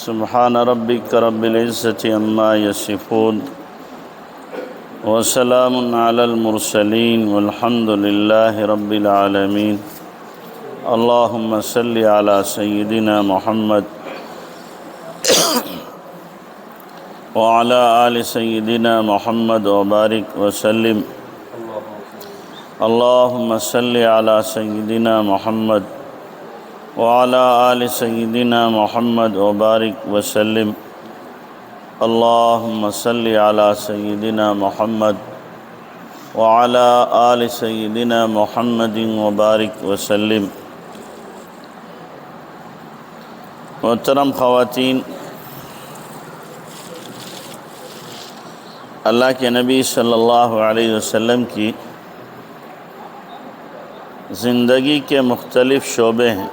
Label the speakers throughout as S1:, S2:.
S1: سبحان ربک رب العزة عما یصفون وسلام علی المرسلین والحمد للہ رب العالمین۔ اللہم صلی علی سیدنا محمد وعلی آل سیدنا محمد وبارک وسلم۔ اللہم صلی علی سیدنا محمد وعلی آل سیدنا محمد وبارک وسلم۔ اللہم صلی علی سیدنا محمد وعلی آل سیدنا محمد وبارک وسلم۔ محترم خواتین، اللہ کے نبی صلی اللہ علیہ وسلم کی زندگی کے مختلف شعبے ہیں۔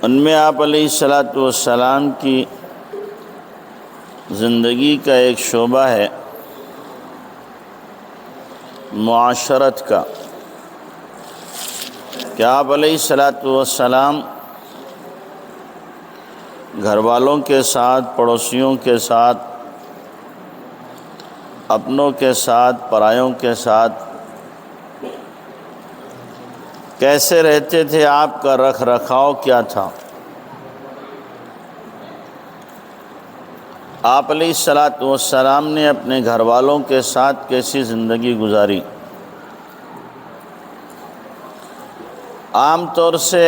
S1: ان میں آپ علیہ السلام کی زندگی کا ایک شعبہ ہے معاشرت کا، کہ آپ علیہ السلام گھر والوں کے ساتھ، پڑوسیوں کے ساتھ، اپنوں کے ساتھ، پرایوں کے ساتھ کیسے رہتے تھے، آپ کا رکھ رکھاؤ کیا تھا، آپ علیہ السلام نے اپنے گھر والوں کے ساتھ کیسی زندگی گزاری۔ عام طور سے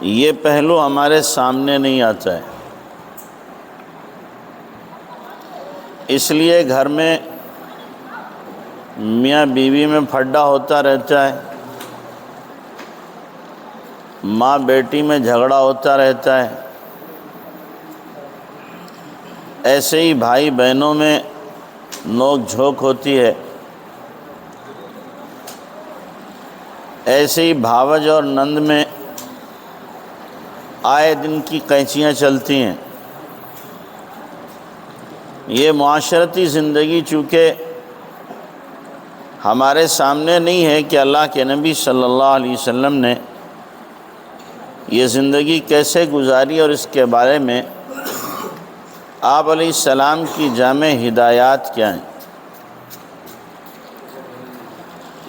S1: یہ پہلو ہمارے سامنے نہیں آتا ہے، اس لیے گھر میں میاں بیوی میں پھڈا ہوتا رہتا ہے، ماں بیٹی میں جھگڑا ہوتا رہتا ہے، ایسے ہی بھائی بہنوں میں نوک جھوک ہوتی ہے، ایسے ہی بھاوج اور نند میں آئے دن کی قینچیاں چلتی ہیں۔ یہ معاشرتی زندگی چونکہ ہمارے سامنے نہیں ہے کہ اللہ کے نبی صلی اللہ علیہ وسلم نے یہ زندگی کیسے گزاری اور اس کے بارے میں آپ علیہ السلام کی جامع ہدایات کیا ہیں۔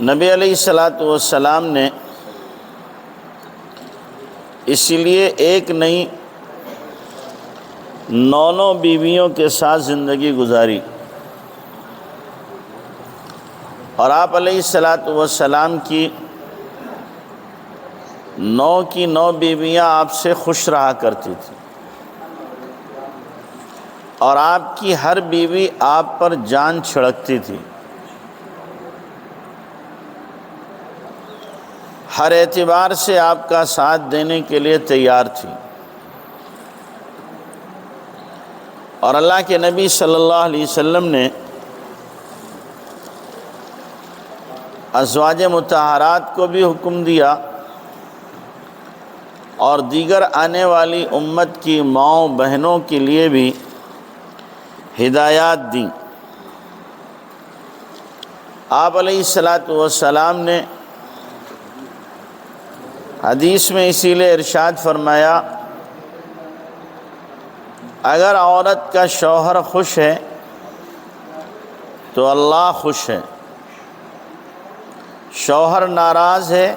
S1: نبی علیہ السلام نے اسی لیے ایک نہیں 9 بیویوں کے ساتھ زندگی گزاری، اور آپ علیہ السلام کی 9 کی 9 بیویاں آپ سے خوش رہا کرتی تھیں، اور آپ کی ہر بیوی آپ پر جان چھڑکتی تھی، ہر اعتبار سے آپ کا ساتھ دینے کے لیے تیار تھی۔ اور اللہ کے نبی صلی اللہ علیہ وسلم نے ازواج مطہرات کو بھی حکم دیا اور دیگر آنے والی امت کی ماؤں بہنوں کے لیے بھی ہدایات دیں۔ آپ علیہ السلام نے حدیث میں اسی لیے ارشاد فرمایا، اگر عورت کا شوہر خوش ہے تو اللہ خوش ہے، شوہر ناراض ہے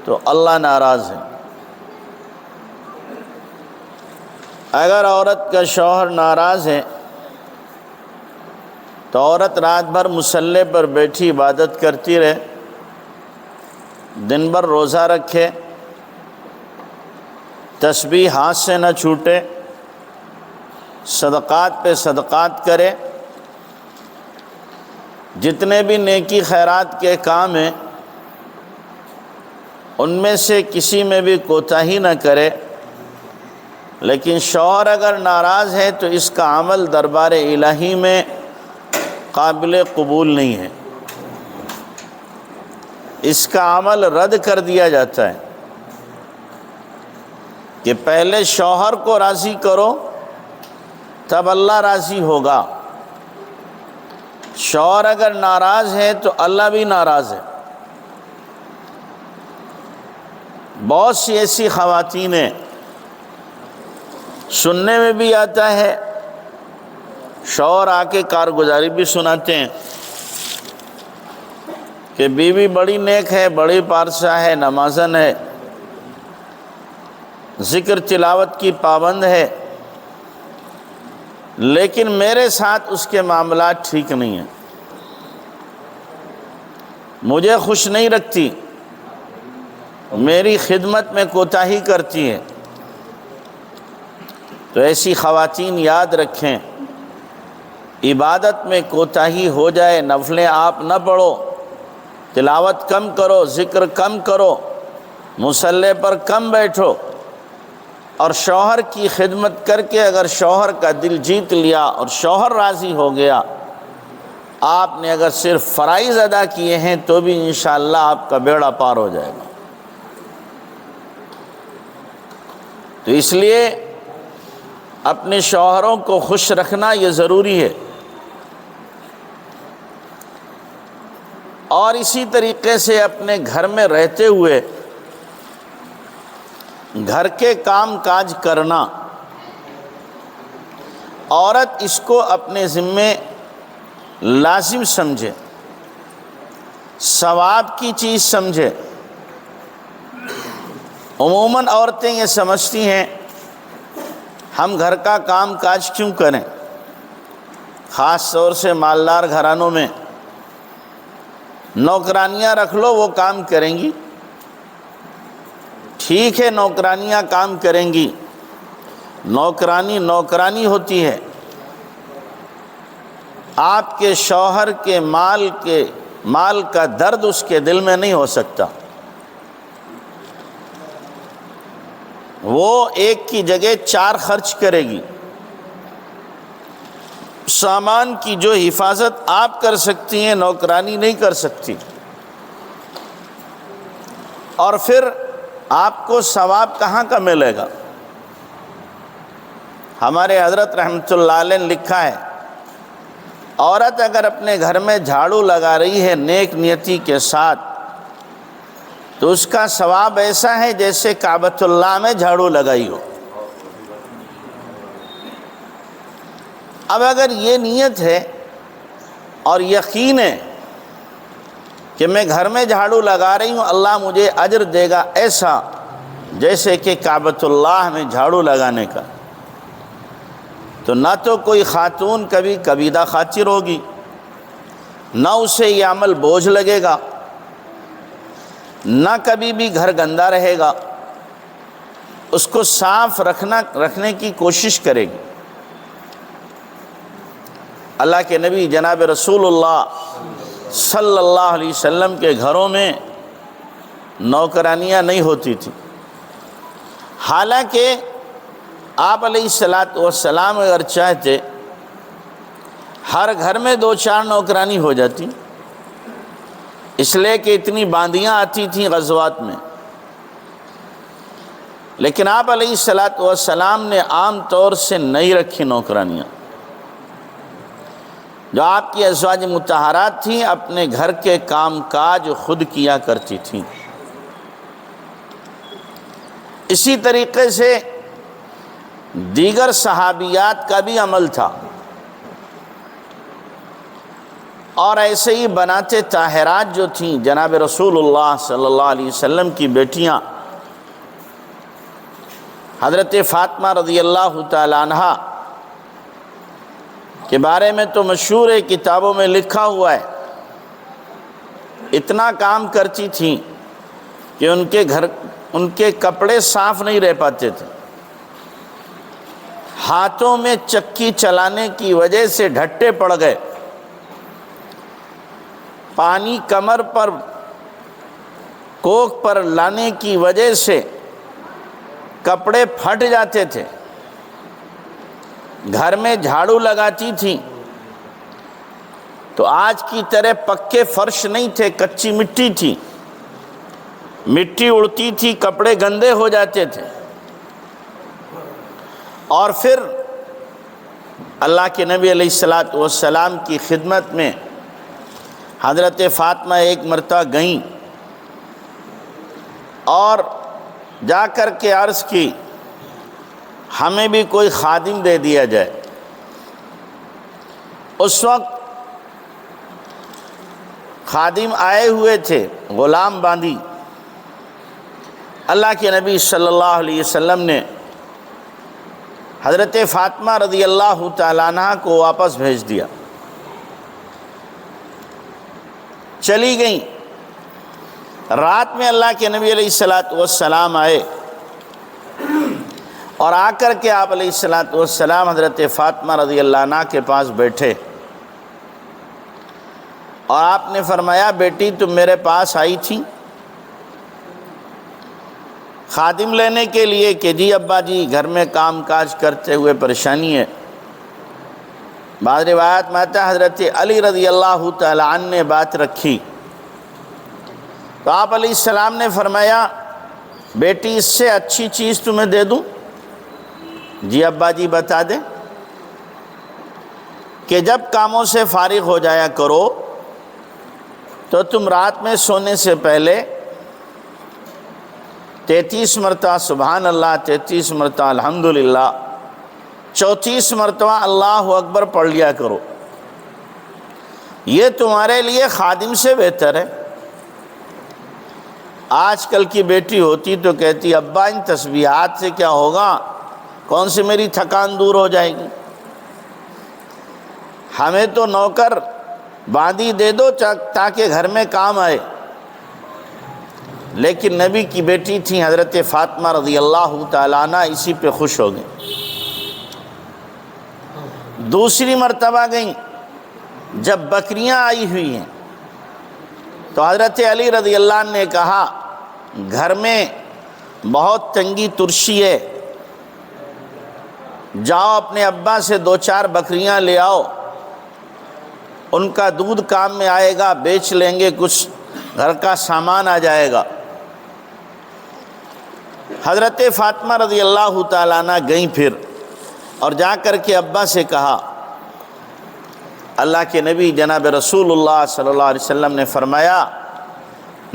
S1: تو اللہ ناراض ہے۔ اگر عورت کا شوہر ناراض ہے تو عورت رات بھر مصلی پر بیٹھی عبادت کرتی رہے، دن بھر روزہ رکھے، تسبیح ہاتھ سے نہ چھوٹے، صدقات پہ صدقات کرے، جتنے بھی نیکی خیرات کے کام ہیں ان میں سے کسی میں بھی کوتاہی نہ کرے، لیکن شوہر اگر ناراض ہے تو اس کا عمل دربار الہی میں قابل قبول نہیں ہے، اس کا عمل رد کر دیا جاتا ہے۔ کہ پہلے شوہر کو راضی کرو تب اللہ راضی ہوگا، شوہر اگر ناراض ہے تو اللہ بھی ناراض ہے۔ بہت سی ایسی خواتین ہیں، سننے میں بھی آتا ہے، شوہر آ کے کارگزاری بھی سناتے ہیں کہ بیوی بڑی نیک ہے، بڑی پارسا ہے، نمازن ہے، ذکر تلاوت کی پابند ہے، لیکن میرے ساتھ اس کے معاملات ٹھیک نہیں ہیں، مجھے خوش نہیں رکھتی، میری خدمت میں کوتاہی کرتی ہے۔ تو ایسی خواتین یاد رکھیں، عبادت میں کوتاہی ہو جائے، نفلیں آپ نہ پڑھو، تلاوت کم کرو، ذکر کم کرو، مصلی پر کم بیٹھو، اور شوہر کی خدمت کر کے اگر شوہر کا دل جیت لیا اور شوہر راضی ہو گیا، آپ نے اگر صرف فرائض ادا کیے ہیں تو بھی انشاءاللہ آپ کا بیڑا پار ہو جائے گا۔ تو اس لیے اپنے شوہروں کو خوش رکھنا یہ ضروری ہے، اور اسی طریقے سے اپنے گھر میں رہتے ہوئے گھر کے کام کاج کرنا، عورت اس کو اپنے ذمے لازم سمجھے، ثواب کی چیز سمجھے۔ عموماً عورتیں یہ سمجھتی ہیں ہم گھر کا کام کاج کیوں کریں، خاص طور سے مالدار گھرانوں میں نوکرانیاں رکھ لو، وہ کام کریں گی۔ ٹھیک ہے، نوکرانیاں کام کریں گی، نوکرانی نوکرانی ہوتی ہے، آپ کے شوہر کے مال کا درد اس کے دل میں نہیں ہو سکتا۔ وہ ایک کی جگہ 4 خرچ کرے گی۔ سامان کی جو حفاظت آپ کر سکتی ہیں نوکرانی نہیں کر سکتی، اور پھر آپ کو ثواب کہاں کا ملے گا؟ ہمارے حضرت رحمۃ اللہ علیہ نے لکھا ہے، عورت اگر اپنے گھر میں جھاڑو لگا رہی ہے نیک نیتی کے ساتھ تو اس کا ثواب ایسا ہے جیسے کعبۃ اللہ میں جھاڑو لگائی ہو۔ اب اگر یہ نیت ہے اور یقین ہے کہ میں گھر میں جھاڑو لگا رہی ہوں، اللہ مجھے اجر دے گا ایسا جیسے کہ کعبۃ اللہ میں جھاڑو لگانے کا، تو نہ تو کوئی خاتون کبھی کبیدہ خاطر ہوگی، نہ اسے یہ عمل بوجھ لگے گا، نہ کبھی بھی گھر گندا رہے گا، اس کو صاف رکھنے کی کوشش کرے گی۔ اللہ کے نبی جناب رسول اللہ صلی اللہ علیہ وسلم کے گھروں میں نوکرانیاں نہیں ہوتی تھیں، حالانکہ آپ علیہ السلام اگر چاہتے ہر گھر میں 2-4 نوکرانی ہو جاتی، اس لیے کہ اتنی باندیاں آتی تھیں غزوات میں، لیکن آپ علیہ السلام نے عام طور سے نہیں رکھی نوکرانیاں۔ جو آپ کی ازواج مطہرات تھیں اپنے گھر کے کام کاج خود کیا کرتی تھیں۔ اسی طریقے سے دیگر صحابیات کا بھی عمل تھا، اور ایسے ہی بنات طاہرات جو تھیں جناب رسول اللہ صلی اللہ علیہ وسلم کی بیٹیاں، حضرت فاطمہ رضی اللہ تعالی عنہا کے بارے میں تو مشہور ہے، کتابوں میں لکھا ہوا ہے، اتنا کام کرتی تھیں کہ ان کے کپڑے صاف نہیں رہ پاتے تھے، ہاتھوں میں چکی چلانے کی وجہ سے ڈھٹے پڑ گئے، پانی کمر پر کوکھ پر لانے کی وجہ سے کپڑے پھٹ جاتے تھے، گھر میں جھاڑو لگاتی تھیں تو آج کی طرح پکے فرش نہیں تھے، کچی مٹی تھی، مٹی اڑتی تھی، کپڑے گندے ہو جاتے تھے، اور پھر اللہ کے نبی علیہ السلام کی خدمت میں حضرت فاطمہ ایک مرتبہ گئیں اور جا کر کے عرض کی ہمیں بھی کوئی خادم دے دیا جائے۔ اس وقت خادم آئے ہوئے تھے، غلام باندی۔ اللہ کے نبی صلی اللہ علیہ وسلم نے حضرت فاطمہ رضی اللہ تعالیٰ عنہ کو واپس بھیج دیا، چلی گئیں۔ رات میں اللہ کے نبی علیہ السلام آئے اور آ کر کے آپ علیہ السلام حضرت فاطمہ رضی اللہ عنہ کے پاس بیٹھے اور آپ نے فرمایا بیٹی تم میرے پاس آئی تھی خادم لینے کے لیے کہ جی ابا جی گھر میں کام کاج کرتے ہوئے پریشانی ہے۔ بعض روایات میں آتا ہے حضرت علی رضی اللہ تعالیٰ عنہ نے بات رکھی تو آپ علیہ السلام نے فرمایا بیٹی اس سے اچھی چیز تمہیں دے دوں؟ جی ابا جی بتا دیں کہ جب کاموں سے فارغ ہو جایا کرو تو تم رات میں سونے سے پہلے 33 مرتبہ سبحان اللہ، 33 مرتبہ الحمدللہ، 34 مرتبہ اللہ اکبر پڑھ لیا کرو، یہ تمہارے لیے خادم سے بہتر ہے۔ آج کل کی بیٹی ہوتی تو کہتی ابا ان تسبیحات سے کیا ہوگا، کون سی میری تھکان دور ہو جائے گی، ہمیں تو نوکر باندی دے دو تاکہ گھر میں کام آئے۔ لیکن نبی کی بیٹی تھی حضرت فاطمہ رضی اللہ تعالیٰ عنہ، اسی پہ خوش ہو گئیں۔ دوسری مرتبہ گئیں جب بکریاں آئی ہوئی ہیں تو حضرت علی رضی اللہ عنہ نے کہا گھر میں بہت تنگی ترشی ہے، جاؤ اپنے ابا سے 2-4 بکریاں لے آؤ، ان کا دودھ کام میں آئے گا، بیچ لیں گے، کچھ گھر کا سامان آ جائے گا۔ حضرت فاطمہ رضی اللہ تعالیٰ عنہ گئیں پھر اور جا کر کے ابا سے کہا۔ اللہ کے نبی جناب رسول اللہ صلی اللہ علیہ وسلم نے فرمایا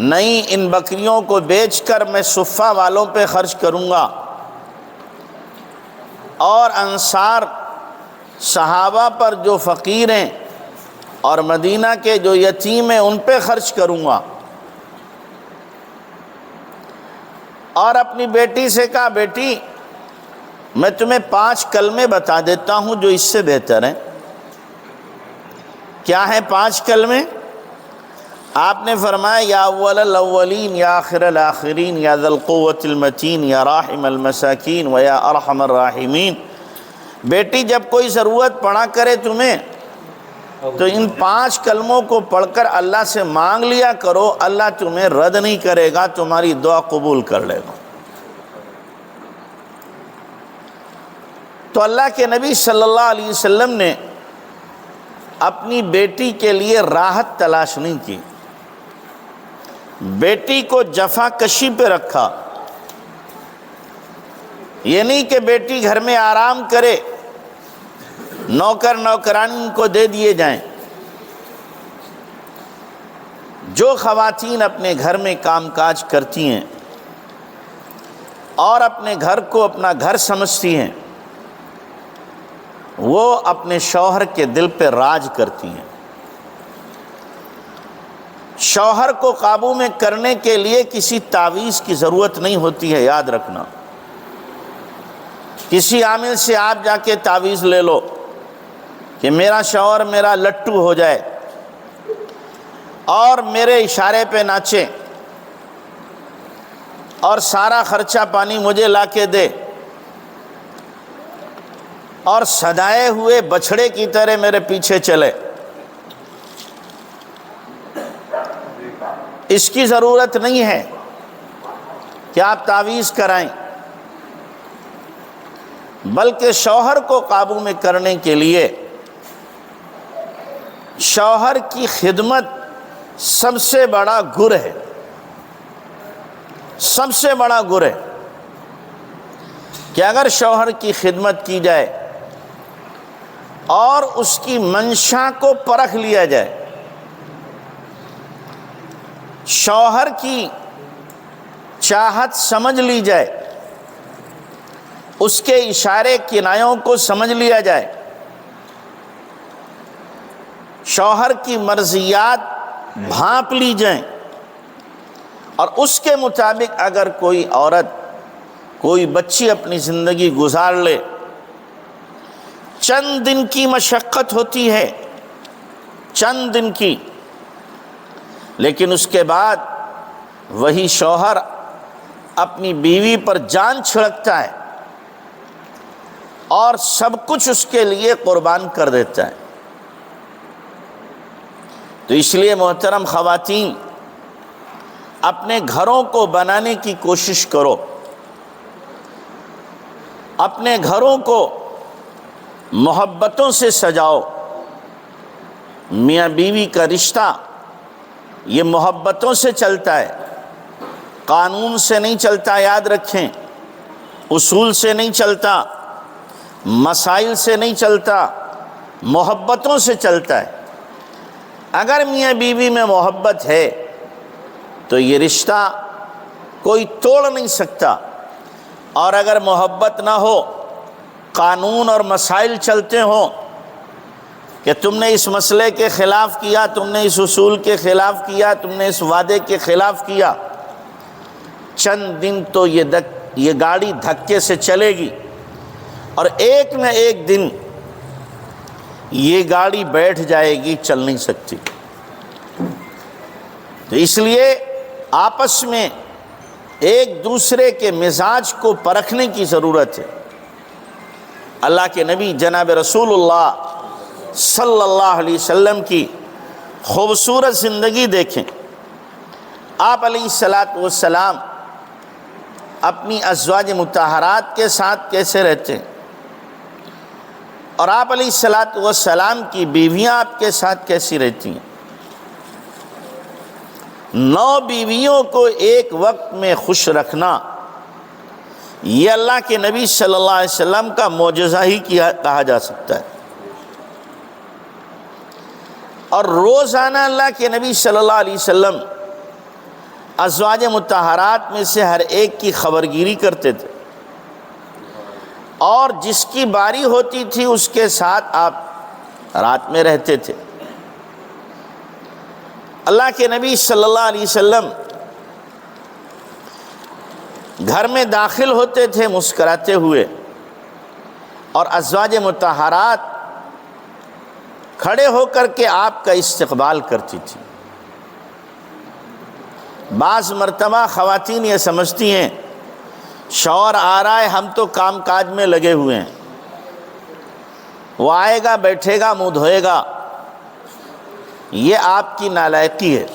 S1: نہیں، ان بکریوں کو بیچ کر میں صفہ والوں پہ خرچ کروں گا اور انصار صحابہ پر جو فقیر ہیں اور مدینہ کے جو یتیم ہیں ان پہ خرچ کروں گا۔ اور اپنی بیٹی سے کہا بیٹی میں تمہیں 5 کلمے بتا دیتا ہوں جو اس سے بہتر ہیں۔ کیا ہیں 5 کلمے؟ آپ نے فرمایا یا اول الاولین یا آخر الاخرین یا ذی القوۃ المتین یا راحم المساکین و یا ارحم الراحمین۔ بیٹی جب کوئی ضرورت پڑا کرے تمہیں تو ان 5 کلموں کو پڑھ کر اللہ سے مانگ لیا کرو، اللہ تمہیں رد نہیں کرے گا، تمہاری دعا قبول کر لے گا۔ تو اللہ کے نبی صلی اللہ علیہ وسلم نے اپنی بیٹی کے لیے راحت تلاش نہیں کی، بیٹی کو جفا کشی پہ رکھا۔ یہ نہیں کہ بیٹی گھر میں آرام کرے، نوکر نوکرانی کو دے دیے جائیں۔ جو خواتین اپنے گھر میں کام کاج کرتی ہیں اور اپنے گھر کو اپنا گھر سمجھتی ہیں، وہ اپنے شوہر کے دل پہ راج کرتی ہیں۔ شوہر کو قابو میں کرنے کے لیے کسی تعویذ کی ضرورت نہیں ہوتی ہے، یاد رکھنا۔ کسی عامل سے آپ جا کے تعویذ لے لو کہ میرا شوہر میرا لٹو ہو جائے اور میرے اشارے پہ ناچے اور سارا خرچہ پانی مجھے لا کے دے اور سدائے ہوئے بچھڑے کی طرح میرے پیچھے چلے، اس کی ضرورت نہیں ہے کہ آپ تعویذ کرائیں، بلکہ شوہر کو قابو میں کرنے کے لیے شوہر کی خدمت سب سے بڑا گر ہے، سب سے بڑا گر ہے کہ اگر شوہر کی خدمت کی جائے اور اس کی منشا کو پرکھ لیا جائے، شوہر کی چاہت سمجھ لی جائے، اس کے اشارے کنایوں کو سمجھ لیا جائے، شوہر کی مرضیات بھانپ لی جائیں، اور اس کے مطابق اگر کوئی عورت، کوئی بچی اپنی زندگی گزار لے، چند دن کی مشقت ہوتی ہے، چند دن کی، لیکن اس کے بعد وہی شوہر اپنی بیوی پر جان چھڑکتا ہے اور سب کچھ اس کے لیے قربان کر دیتا ہے۔ تو اس لیے محترم خواتین، اپنے گھروں کو بنانے کی کوشش کرو، اپنے گھروں کو محبتوں سے سجاؤ۔ میاں بیوی کا رشتہ یہ محبتوں سے چلتا ہے، قانون سے نہیں چلتا، یاد رکھیں، اصول سے نہیں چلتا، مسائل سے نہیں چلتا، محبتوں سے چلتا ہے۔ اگر میاں بیوی میں محبت ہے تو یہ رشتہ کوئی توڑ نہیں سکتا، اور اگر محبت نہ ہو، قانون اور مسائل چلتے ہوں کہ تم نے اس مسئلے کے خلاف کیا، تم نے اس اصول کے خلاف کیا، تم نے اس وعدے کے خلاف کیا، چند دن تو یہ گاڑی دھکے سے چلے گی، اور ایک نہ ایک دن یہ گاڑی بیٹھ جائے گی، چل نہیں سکتی۔ تو اس لیے آپس میں ایک دوسرے کے مزاج کو پرکھنے کی ضرورت ہے۔ اللہ کے نبی جناب رسول اللہ صلی اللہ علیہ وسلم کی خوبصورت زندگی دیکھیں۔ آپ علیہ السلام اپنی ازواج مطہرات کے ساتھ کیسے رہتے ہیں، اور آپ علیہ السلام کی بیویاں آپ کے ساتھ کیسی رہتی ہیں۔ 9 بیویوں کو ایک وقت میں خوش رکھنا، یہ اللہ کے نبی صلی اللہ علیہ وسلم کا معجزہ ہی کہا جا سکتا ہے۔ اور روزانہ اللہ کے نبی صلی اللہ علیہ وسلم ازواج مطہرات میں سے ہر ایک کی خبرگیری کرتے تھے، اور جس کی باری ہوتی تھی اس کے ساتھ آپ رات میں رہتے تھے۔ اللہ کے نبی صلی اللہ علیہ وسلم گھر میں داخل ہوتے تھے مسکراتے ہوئے، اور ازواج مطہرات کھڑے ہو کر کے آپ کا استقبال کرتی تھی۔ بعض مرتبہ خواتین یہ سمجھتی ہیں شوہر آ رہا ہے، ہم تو کام کاج میں لگے ہوئے ہیں، وہ آئے گا، بیٹھے گا، منہ دھوئے گا۔ یہ آپ کی نالائقی ہے۔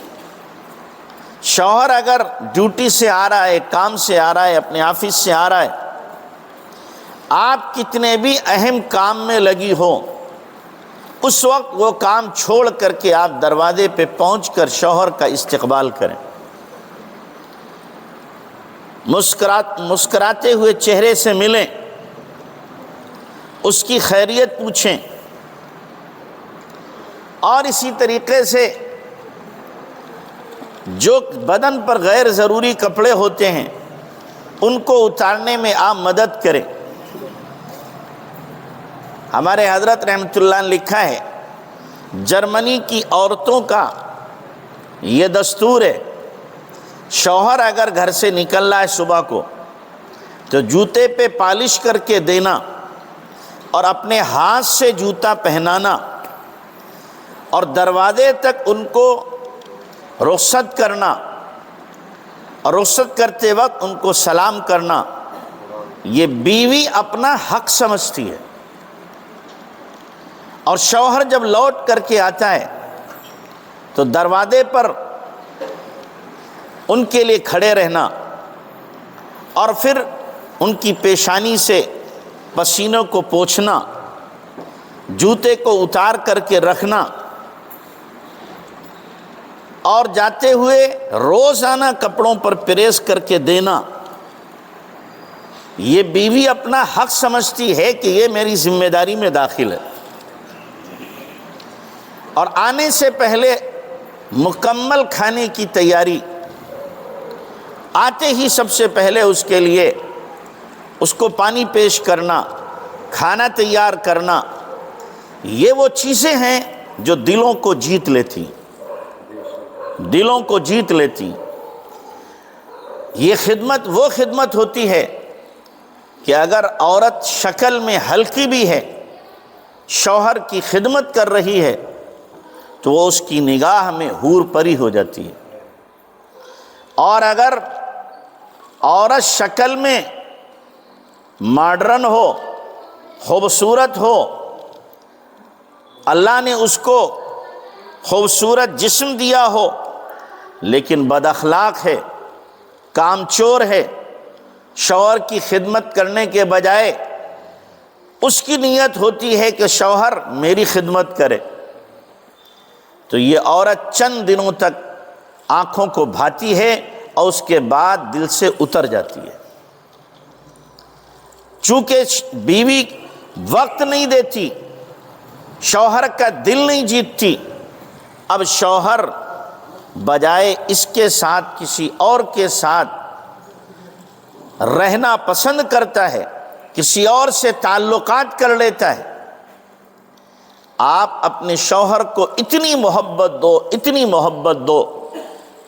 S1: شوہر اگر ڈیوٹی سے آ رہا ہے، کام سے آ رہا ہے، اپنے آفس سے آ رہا ہے، آپ کتنے بھی اہم کام میں لگی ہو، اس وقت وہ کام چھوڑ کر کے آپ دروازے پہ پہنچ کر شوہر کا استقبال کریں، مسکراتے ہوئے چہرے سے ملیں، اس کی خیریت پوچھیں، اور اسی طریقے سے جو بدن پر غیر ضروری کپڑے ہوتے ہیں ان کو اتارنے میں آپ مدد کریں۔ ہمارے حضرت رحمۃ اللہ نے لکھا ہے، جرمنی کی عورتوں کا یہ دستور ہے، شوہر اگر گھر سے نکل رہا ہے صبح کو تو جوتے پہ پالش کر کے دینا، اور اپنے ہاتھ سے جوتا پہنانا، اور دروازے تک ان کو رخصت کرنا، اور رخصت کرتے وقت ان کو سلام کرنا، یہ بیوی اپنا حق سمجھتی ہے۔ اور شوہر جب لوٹ کر کے آتا ہے تو دروازے پر ان کے لیے کھڑے رہنا، اور پھر ان کی پیشانی سے پسینوں کو پوچھنا، جوتے کو اتار کر کے رکھنا، اور جاتے ہوئے روزانہ کپڑوں پر پریس کر کے دینا، یہ بیوی اپنا حق سمجھتی ہے کہ یہ میری ذمہ داری میں داخل ہے۔ اور آنے سے پہلے مکمل کھانے کی تیاری، آتے ہی سب سے پہلے اس کے لیے اس کو پانی پیش کرنا، کھانا تیار کرنا، یہ وہ چیزیں ہیں جو دلوں کو جیت لیتی، دلوں کو جیت لیتی۔ یہ خدمت وہ خدمت ہوتی ہے کہ اگر عورت شکل میں ہلکی بھی ہے، شوہر کی خدمت کر رہی ہے، تو وہ اس کی نگاہ میں حور پری ہو جاتی ہے۔ اور اگر عورت شکل میں ماڈرن ہو، خوبصورت ہو، اللہ نے اس کو خوبصورت جسم دیا ہو، لیکن بد اخلاق ہے، کام چور ہے، شوہر کی خدمت کرنے کے بجائے اس کی نیت ہوتی ہے کہ شوہر میری خدمت کرے، تو یہ عورت چند دنوں تک آنکھوں کو بھاتی ہے اور اس کے بعد دل سے اتر جاتی ہے۔ چونکہ بیوی وقت نہیں دیتی، شوہر کا دل نہیں جیتتی، اب شوہر بجائے اس کے ساتھ کسی اور کے ساتھ رہنا پسند کرتا ہے، کسی اور سے تعلقات کر لیتا ہے۔ آپ اپنے شوہر کو اتنی محبت دو، اتنی محبت دو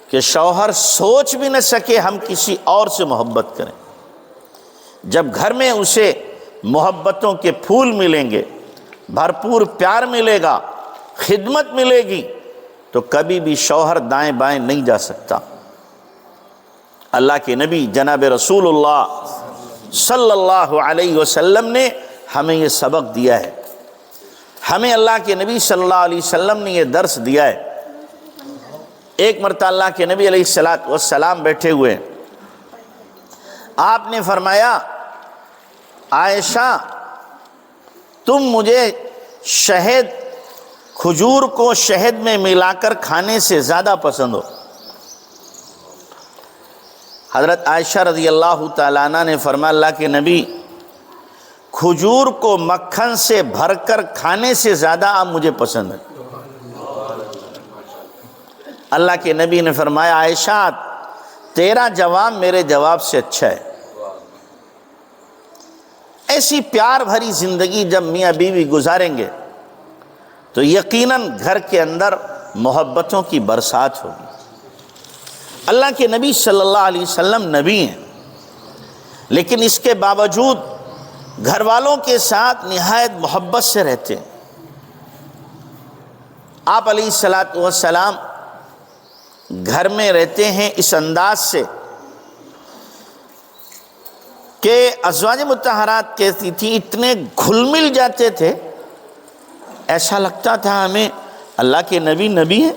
S1: کہ شوہر سوچ بھی نہ سکے ہم کسی اور سے محبت کریں۔ جب گھر میں اسے محبتوں کے پھول ملیں گے، بھرپور پیار ملے گا، خدمت ملے گی، تو کبھی بھی شوہر دائیں بائیں نہیں جا سکتا۔ اللہ کے نبی جناب رسول اللہ صلی اللہ علیہ وسلم نے ہمیں یہ سبق دیا ہے، ہمیں اللہ کے نبی صلی اللہ علیہ وسلم نے یہ درس دیا ہے۔ ایک مرتبہ اللہ کے نبی علیہ السلام بیٹھے ہوئے، آپ نے فرمایا، عائشہ تم مجھے شہد، کھجور کو شہد میں ملا کر کھانے سے زیادہ پسند ہو۔ حضرت عائشہ رضی اللہ تعالیٰ عنہ نے فرمایا، اللہ کے نبی کھجور کو مکھن سے بھر کر کھانے سے زیادہ اب مجھے پسند ہے۔ اللہ کے نبی نے فرمایا، عائشہ تیرا جواب میرے جواب سے اچھا ہے۔ ایسی پیار بھری زندگی جب میاں بیوی گزاریں گے تو یقیناً گھر کے اندر محبتوں کی برسات ہوگی۔ اللہ کے نبی صلی اللہ علیہ وسلم نبی ہیں، لیکن اس کے باوجود گھر والوں کے ساتھ نہایت محبت سے رہتے ہیں۔ آپ علیہ السلام گھر میں رہتے ہیں اس انداز سے کہ ازواج مطہرات کہتی تھی اتنے گھل مل جاتے تھے، ایسا لگتا تھا ہمیں اللہ کے نبی نبی ہیں،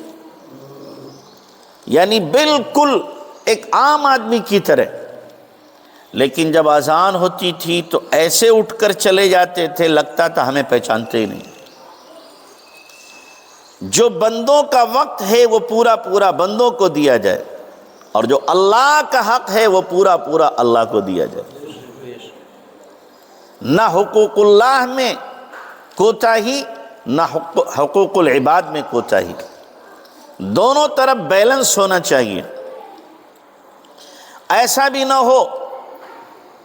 S1: یعنی بالکل ایک عام آدمی کی طرح۔ لیکن جب اذان ہوتی تھی تو ایسے اٹھ کر چلے جاتے تھے، لگتا تھا ہمیں پہچانتے ہی نہیں۔ جو بندوں کا وقت ہے وہ پورا پورا بندوں کو دیا جائے، اور جو اللہ کا حق ہے وہ پورا پورا اللہ کو دیا جائے۔ نہ حقوق اللہ میں کوتاہی، نہ حقوق العباد میں کوتاہی، دونوں طرف بیلنس ہونا چاہیے۔ ایسا بھی نہ ہو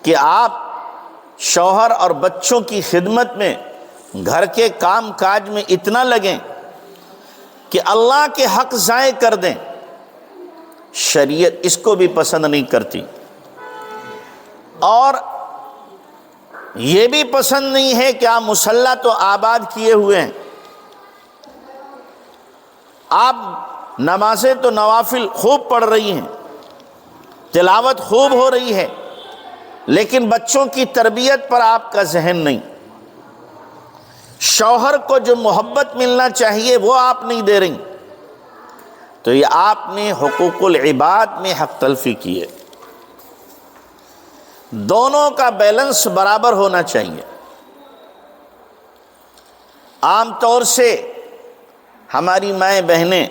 S1: کہ آپ شوہر اور بچوں کی خدمت میں، گھر کے کام کاج میں اتنا لگیں کہ اللہ کے حق ضائع کر دیں۔ شریعت اس کو بھی پسند نہیں کرتی، اور یہ بھی پسند نہیں ہے کہ آپ مصلی تو آباد کیے ہوئے ہیں، آپ نمازیں تو نوافل خوب پڑھ رہی ہیں، تلاوت خوب ہو رہی ہے، لیکن بچوں کی تربیت پر آپ کا ذہن نہیں، شوہر کو جو محبت ملنا چاہیے وہ آپ نہیں دے رہی، تو یہ آپ نے حقوق العباد میں حق تلفی کی ہے۔ دونوں کا بیلنس برابر ہونا چاہیے۔ عام طور سے ہماری مائیں بہنیں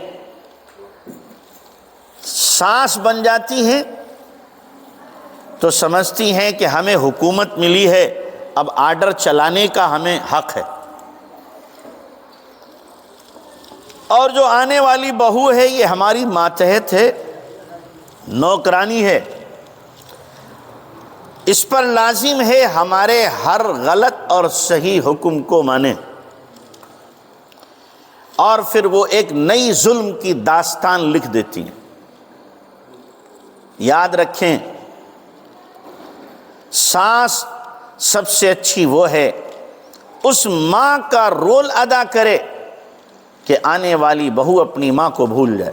S1: ساس بن جاتی ہیں تو سمجھتی ہیں کہ ہمیں حکومت ملی ہے، اب آرڈر چلانے کا ہمیں حق ہے، اور جو آنے والی بہو ہے یہ ہماری ماتحت ہے، نوکرانی ہے، اس پر لازم ہے ہمارے ہر غلط اور صحیح حکم کو مانیں، اور پھر وہ ایک نئی ظلم کی داستان لکھ دیتی ہیں۔ یاد رکھیں، ساس سب سے اچھی وہ ہے اس ماں کا رول ادا کرے کہ آنے والی بہو اپنی ماں کو بھول جائے،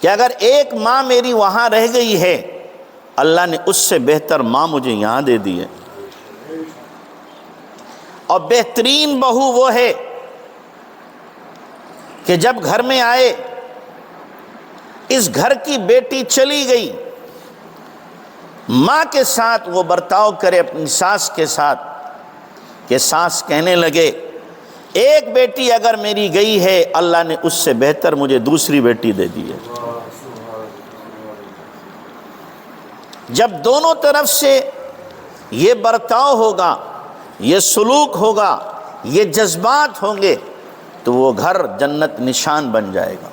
S1: کہ اگر ایک ماں میری وہاں رہ گئی ہے، اللہ نے اس سے بہتر ماں مجھے یہاں دے دی ہے۔ اور بہترین بہو وہ ہے کہ جب گھر میں آئے، اس گھر کی بیٹی چلی گئی، ماں کے ساتھ وہ برتاؤ کرے اپنی ساس کے ساتھ کہ ساس کہنے لگے ایک بیٹی اگر میری گئی ہے، اللہ نے اس سے بہتر مجھے دوسری بیٹی دے دی ہے۔ جب دونوں طرف سے یہ برتاؤ ہوگا، یہ سلوک ہوگا، یہ جذبات ہوں گے، تو وہ گھر جنت نشان بن جائے گا۔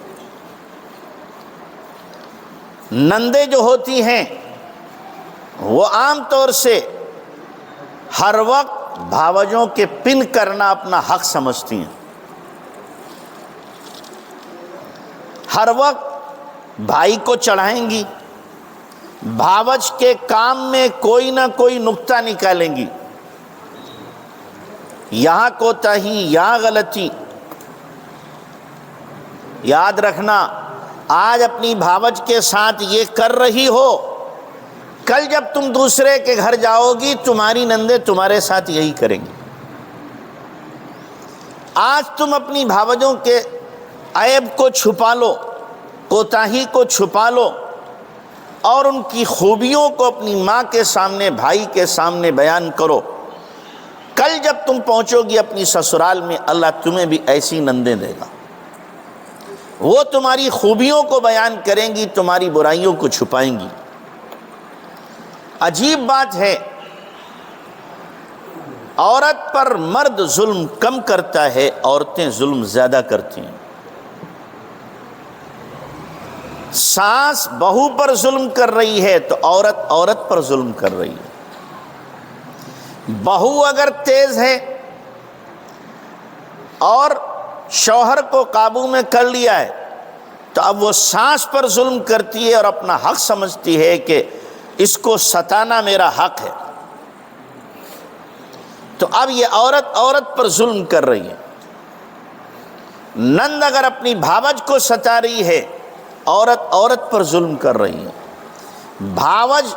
S1: نندیں جو ہوتی ہیں وہ عام طور سے ہر وقت بھاوجوں کے پن کرنا اپنا حق سمجھتی ہیں، ہر وقت بھائی کو چڑھائیں گی، بھاوج کے کام میں کوئی نہ کوئی نکتہ نکالیں گی، یہاں کوتاہی، یہاں غلطی۔ یاد رکھنا، آج اپنی بھاوج کے ساتھ یہ کر رہی ہو، کل جب تم دوسرے کے گھر جاؤ گی تمہاری نندیں تمہارے ساتھ یہی کریں گی۔ آج تم اپنی بھاوجوں کے عیب کو چھپا لو، کوتاہی کو چھپا لو، اور ان کی خوبیوں کو اپنی ماں کے سامنے، بھائی کے سامنے بیان کرو۔ کل جب تم پہنچو گی اپنی سسرال میں، اللہ تمہیں بھی ایسی نندیں دے گا، وہ تمہاری خوبیوں کو بیان کریں گی، تمہاری برائیوں کو چھپائیں گی۔ عجیب بات ہے، عورت پر مرد ظلم کم کرتا ہے، عورتیں ظلم زیادہ کرتی ہیں۔ ساس بہو پر ظلم کر رہی ہے تو عورت عورت پر ظلم کر رہی ہے۔ بہو اگر تیز ہے اور شوہر کو قابو میں کر لیا ہے تو اب وہ ساس پر ظلم کرتی ہے اور اپنا حق سمجھتی ہے کہ اس کو ستانا میرا حق ہے، تو اب یہ عورت عورت پر ظلم کر رہی ہے۔ نند اگر اپنی بھاوج کو ستا رہی ہے، عورت عورت پر ظلم کر رہی ہے۔ بھاوج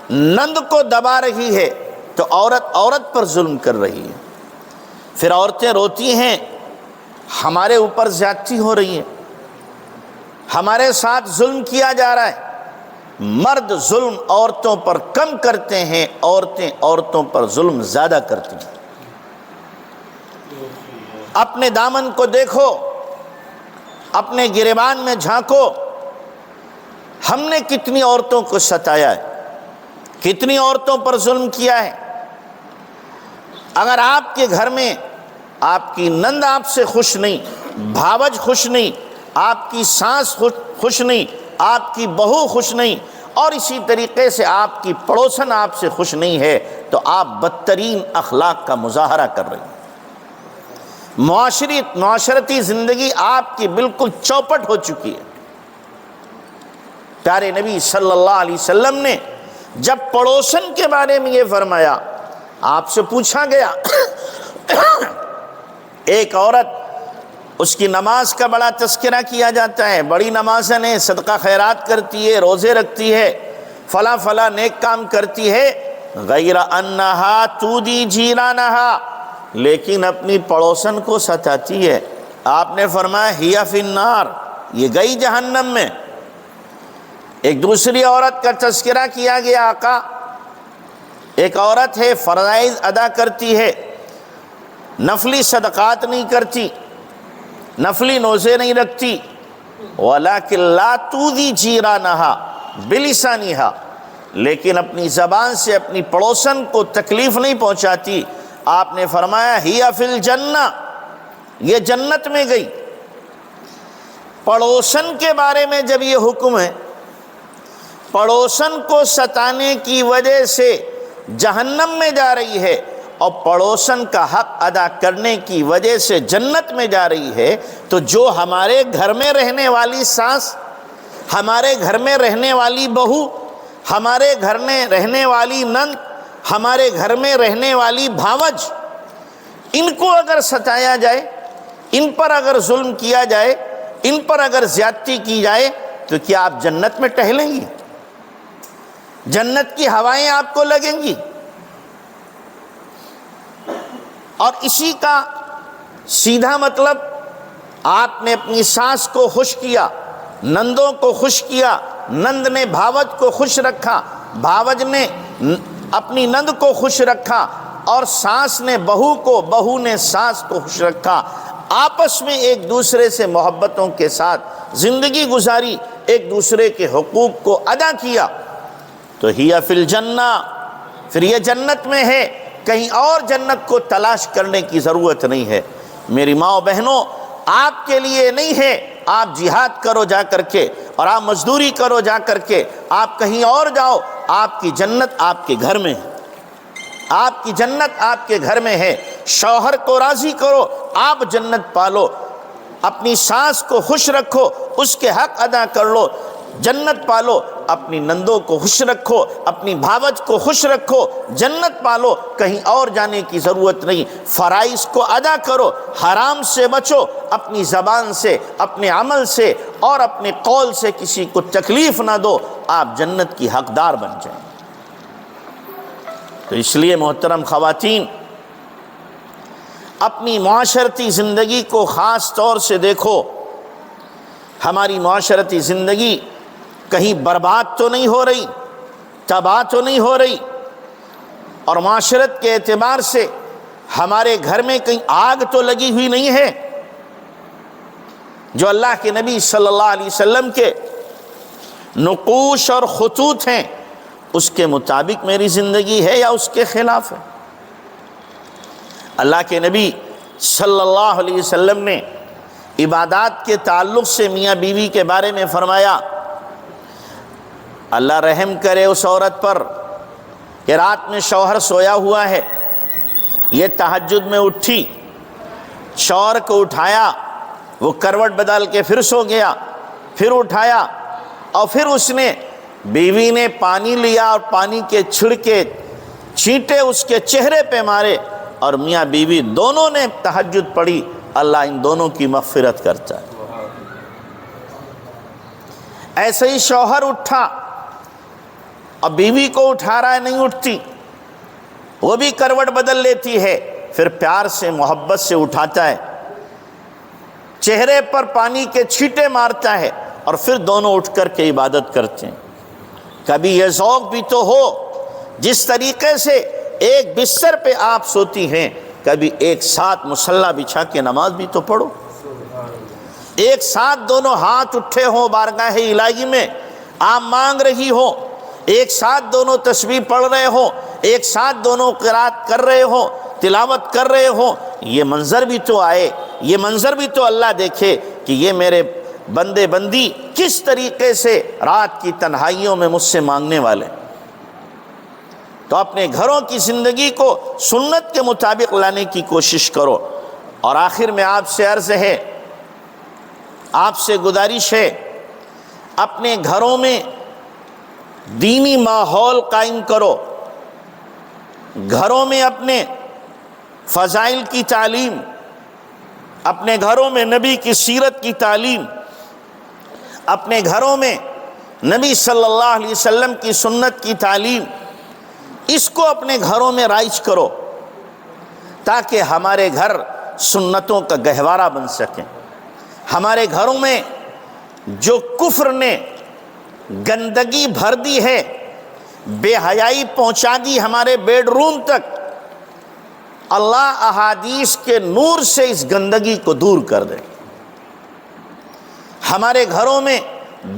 S1: نند کو دبا رہی ہے تو عورت عورت پر ظلم کر رہی ہے۔ پھر عورتیں روتی ہیں ہمارے اوپر زیادتی ہو رہی ہے، ہمارے ساتھ ظلم کیا جا رہا ہے۔ مرد ظلم عورتوں پر کم کرتے ہیں، عورتیں عورتوں پر ظلم زیادہ کرتی ہیں۔ اپنے دامن کو دیکھو، اپنے گریبان میں جھانکو، ہم نے کتنی عورتوں کو ستایا ہے، کتنی عورتوں پر ظلم کیا ہے۔ اگر آپ کے گھر میں آپ کی نند آپ سے خوش نہیں، بھاوج خوش نہیں، آپ کی ساس خوش نہیں، آپ کی بہو خوش نہیں، اور اسی طریقے سے آپ کی پڑوسن آپ سے خوش نہیں ہے، تو آپ بدترین اخلاق کا مظاہرہ کر رہے ہیں۔ معاشرتی زندگی آپ کی بالکل چوپٹ ہو چکی ہے۔ پیارے نبی صلی اللہ علیہ وسلم نے جب پڑوسن کے بارے میں یہ فرمایا، آپ سے پوچھا گیا ایک عورت، اس کی نماز کا بڑا تذکرہ کیا جاتا ہے، بڑی نمازن ہے، صدقہ خیرات کرتی ہے، روزے رکھتی ہے، فلاں فلاں نیک کام کرتی ہے، غیر انہا تودی جیرانہا، لیکن اپنی پڑوسن کو ستاتی ہے۔ آپ نے فرمایا ہی فی النار، یہ گئی جہنم میں۔ ایک دوسری عورت کا تذکرہ کیا گیا، آقا ایک عورت ہے، فرائض ادا کرتی ہے، نفلی صدقات نہیں کرتی، نفلی روزے نہیں رکھتی، وَلَكِنْ لَا تُؤْذِي جِيرَانَهَا بِلِسَانِهَا، لیکن اپنی زبان سے اپنی پڑوسن کو تکلیف نہیں پہنچاتی۔ آپ نے فرمایا ہی فی الجنہ، یہ جنت میں گئی۔ پڑوسن کے بارے میں جب یہ حکم ہے، پڑوسن کو ستانے کی وجہ سے جہنم میں جا رہی ہے اور پڑوسن کا حق ادا کرنے کی وجہ سے جنت میں جا رہی ہے، تو جو ہمارے گھر میں رہنے والی ساس، ہمارے گھر میں رہنے والی بہو، ہمارے گھر میں رہنے والی نند، ہمارے گھر میں رہنے والی بھاوج، ان کو اگر ستایا جائے، ان پر اگر ظلم کیا جائے، ان پر اگر زیادتی کی جائے، تو کیا آپ جنت میں ٹہلیں گی؟ جنت کی ہوائیں آپ کو لگیں گی؟ اور اسی کا سیدھا مطلب، آپ نے اپنی ساس کو خوش کیا، نندوں کو خوش کیا، نند نے بھاوج کو خوش رکھا، بھاوج نے اپنی نند کو خوش رکھا، اور ساس نے بہو کو، بہو نے ساس کو خوش رکھا، آپس میں ایک دوسرے سے محبتوں کے ساتھ زندگی گزاری، ایک دوسرے کے حقوق کو ادا کیا، تو ہی فی الجنہ، پھر یہ جنت میں ہے، کہیں اور جنت کو تلاش کرنے کی ضرورت نہیں ہے۔ میری ماں و بہنوں، آپ کے لیے نہیں ہے آپ جہاد کرو جا کر کے، اور آپ مزدوری کرو جا کر کے، آپ کہیں اور جاؤ، آپ کی جنت آپ کے گھر میں ہے، آپ کی جنت آپ کے گھر میں ہے۔ شوہر کو راضی کرو، آپ جنت پالو، اپنی ساس کو خوش رکھو، اس کے حق ادا کر لو، جنت پالو، اپنی نندوں کو خوش رکھو، اپنی بھاوج کو خوش رکھو، جنت پالو، کہیں اور جانے کی ضرورت نہیں۔ فرائض کو ادا کرو، حرام سے بچو، اپنی زبان سے، اپنے عمل سے اور اپنے قول سے کسی کو تکلیف نہ دو، آپ جنت کی حقدار بن جائیں۔ تو اس لیے محترم خواتین، اپنی معاشرتی زندگی کو خاص طور سے دیکھو، ہماری معاشرتی زندگی کہیں برباد تو نہیں ہو رہی، تباہ تو نہیں ہو رہی، اور معاشرت کے اعتبار سے ہمارے گھر میں کہیں آگ تو لگی ہوئی نہیں ہے؟ جو اللہ کے نبی صلی اللہ علیہ وسلم کے نقوش اور خطوط ہیں، اس کے مطابق میری زندگی ہے یا اس کے خلاف ہے؟ اللہ کے نبی صلی اللہ علیہ وسلم نے عبادات کے تعلق سے میاں بیوی کے بارے میں فرمایا، اللہ رحم کرے اس عورت پر کہ رات میں شوہر سویا ہوا ہے، یہ تہجد میں اٹھی، شوہر کو اٹھایا، وہ کروٹ بدل کے پھر سو گیا، پھر اٹھایا، اور پھر اس نے، بیوی نے پانی لیا اور پانی کے چھڑکے چھینٹے اس کے چہرے پہ مارے، اور میاں بیوی دونوں نے تہجد پڑھی، اللہ ان دونوں کی مغفرت کرتا ہے۔ ایسے ہی شوہر اٹھا اور بیوی کو اٹھا رہا ہے، نہیں اٹھتی، وہ بھی کروٹ بدل لیتی ہے، پھر پیار سے محبت سے اٹھاتا ہے، چہرے پر پانی کے چھینٹے مارتا ہے، اور پھر دونوں اٹھ کر کے عبادت کرتے ہیں۔ کبھی یہ ذوق بھی تو ہو، جس طریقے سے ایک بستر پہ آپ سوتی ہیں، کبھی ایک ساتھ مصلی بچھا کے نماز بھی تو پڑھو، ایک ساتھ دونوں ہاتھ اٹھے ہوں بارگاہ الہی میں، آپ مانگ رہی ہو، ایک ساتھ دونوں تسبیح پڑھ رہے ہوں، ایک ساتھ دونوں قرات کر رہے ہوں، تلاوت کر رہے ہوں، یہ منظر بھی تو آئے، یہ منظر بھی تو اللہ دیکھے کہ یہ میرے بندے بندی کس طریقے سے رات کی تنہائیوں میں مجھ سے مانگنے والے۔ تو اپنے گھروں کی زندگی کو سنت کے مطابق لانے کی کوشش کرو۔ اور آخر میں آپ سے عرض ہے، آپ سے گزارش ہے، اپنے گھروں میں دینی ماحول قائم کرو، گھروں میں اپنے فضائل کی تعلیم، اپنے گھروں میں نبی کی سیرت کی تعلیم، اپنے گھروں میں نبی صلی اللہ علیہ وسلم کی سنت کی تعلیم، اس کو اپنے گھروں میں رائج کرو، تاکہ ہمارے گھر سنتوں کا گہوارہ بن سکیں۔ ہمارے گھروں میں جو کفر نے گندگی بھر دی ہے، بے حیائی پہنچا دی ہمارے بیڈ روم تک، اللہ احادیث کے نور سے اس گندگی کو دور کر دے۔ ہمارے گھروں میں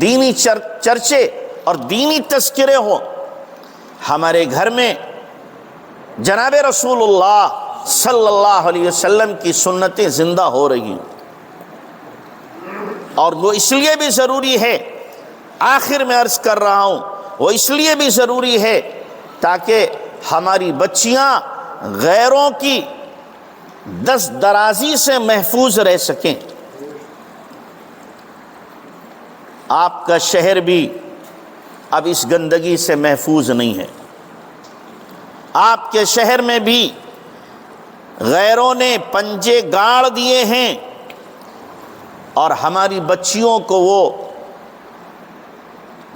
S1: دینی چرچے اور دینی تذکرے ہوں، ہمارے گھر میں جناب رسول اللہ صلی اللہ علیہ وسلم کی سنتیں زندہ ہو رہی ہیں، اور وہ اس لیے بھی ضروری ہے، آخر میں عرض کر رہا ہوں، وہ اس لیے بھی ضروری ہے تاکہ ہماری بچیاں غیروں کی دست درازی سے محفوظ رہ سکیں۔ آپ کا شہر بھی اب اس گندگی سے محفوظ نہیں ہے۔ آپ کے شہر میں بھی غیروں نے پنجے گاڑ دیے ہیں اور ہماری بچیوں کو وہ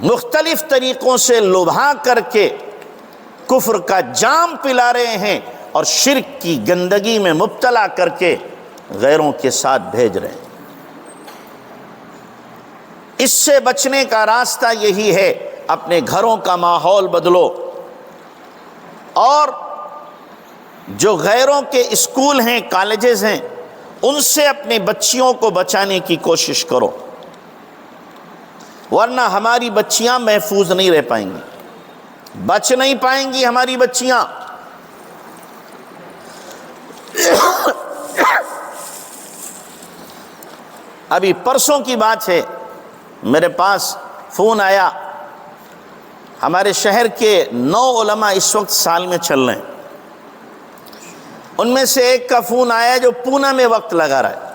S1: مختلف طریقوں سے لبھا کر کے کفر کا جام پلا رہے ہیں اور شرک کی گندگی میں مبتلا کر کے غیروں کے ساتھ بھیج رہے ہیں۔ اس سے بچنے کا راستہ یہی ہے، اپنے گھروں کا ماحول بدلو، اور جو غیروں کے اسکول ہیں، کالجز ہیں، ان سے اپنے بچیوں کو بچانے کی کوشش کرو، ورنہ ہماری بچیاں محفوظ نہیں رہ پائیں گی، بچ نہیں پائیں گی ہماری بچیاں۔ ابھی پرسوں کی بات ہے، میرے پاس فون آیا، ہمارے شہر کے 9 علماء اس وقت سال میں چل رہے ہیں، ان میں سے ایک کا فون آیا جو پونا میں وقت لگا رہا ہے۔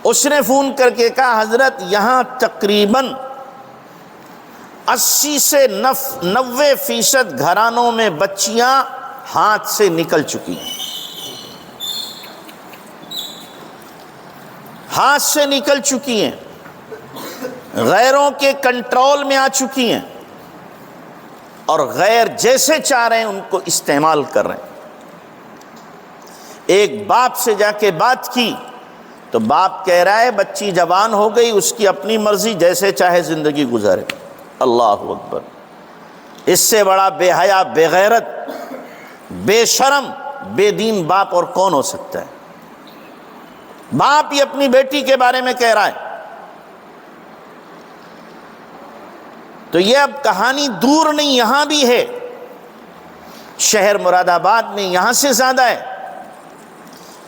S1: اس نے فون کر کے کہا حضرت یہاں تقریباً 80 سے 90% گھرانوں میں بچیاں ہاتھ سے نکل چکی ہیں، ہاتھ سے نکل چکی ہیں، غیروں کے کنٹرول میں آ چکی ہیں، اور غیر جیسے چاہ رہے ہیں ان کو استعمال کر رہے ہیں۔ ایک باپ سے جا کے بات کی تو باپ کہہ رہا ہے بچی جوان ہو گئی، اس کی اپنی مرضی، جیسے چاہے زندگی گزارے۔ اللہ اکبر! اس سے بڑا بے حیا، بے غیرت، بے شرم، بے دین باپ اور کون ہو سکتا ہے؟ باپ ہی اپنی بیٹی کے بارے میں کہہ رہا ہے۔ تو یہ اب کہانی دور نہیں، یہاں بھی ہے، شہر مراد آباد میں یہاں سے زیادہ ہے،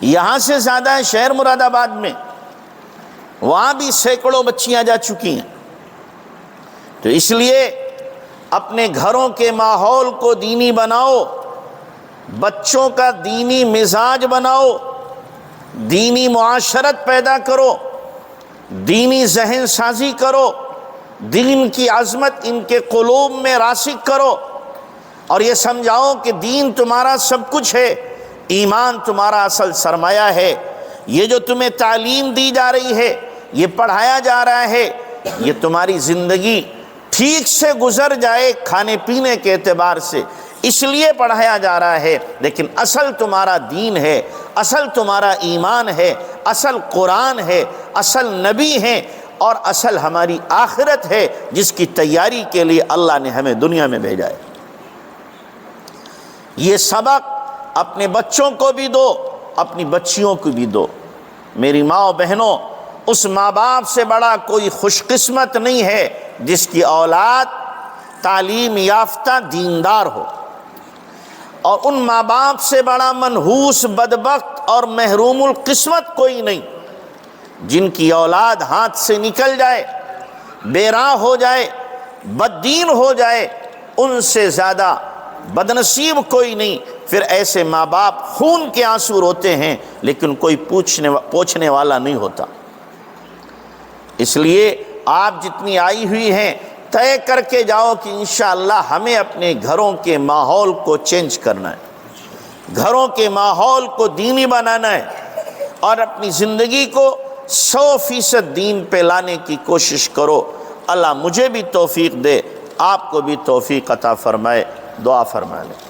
S1: یہاں سے زیادہ ہے شہر مراد آباد میں، وہاں بھی سینکڑوں بچیاں جا چکی ہیں۔ تو اس لیے اپنے گھروں کے ماحول کو دینی بناؤ، بچوں کا دینی مزاج بناؤ، دینی معاشرت پیدا کرو، دینی ذہن سازی کرو، دین کی عظمت ان کے قلوب میں راسخ کرو، اور یہ سمجھاؤ کہ دین تمہارا سب کچھ ہے، ایمان تمہارا اصل سرمایہ ہے۔ یہ جو تمہیں تعلیم دی جا رہی ہے، یہ پڑھایا جا رہا ہے، یہ تمہاری زندگی ٹھیک سے گزر جائے کھانے پینے کے اعتبار سے، اس لیے پڑھایا جا رہا ہے، لیکن اصل تمہارا دین ہے، اصل تمہارا ایمان ہے، اصل قرآن ہے، اصل نبی ہیں، اور اصل ہماری آخرت ہے جس کی تیاری کے لیے اللہ نے ہمیں دنیا میں بھیجا ہے۔ یہ سبق اپنے بچوں کو بھی دو، اپنی بچیوں کو بھی دو۔ میری ماں و بہنوں، اس ماں باپ سے بڑا کوئی خوش قسمت نہیں ہے جس کی اولاد تعلیم یافتہ دیندار ہو، اور ان ماں باپ سے بڑا منحوس، بدبخت اور محروم القسمت کوئی نہیں جن کی اولاد ہاتھ سے نکل جائے، بے راہ ہو جائے، بد دین ہو جائے۔ ان سے زیادہ بدنصیب کوئی نہیں۔ پھر ایسے ماں باپ خون کے آنسو روتے ہیں لیکن کوئی پوچھنے والا نہیں ہوتا۔ اس لیے آپ جتنی آئی ہوئی ہیں طے کر کے جاؤ کہ انشاءاللہ ہمیں اپنے گھروں کے ماحول کو چینج کرنا ہے، گھروں کے ماحول کو دینی بنانا ہے، اور اپنی زندگی کو 100% دین پہ لانے کی کوشش کرو۔ اللہ مجھے بھی توفیق دے، آپ کو بھی توفیق عطا فرمائے۔ دعا فرما لیں۔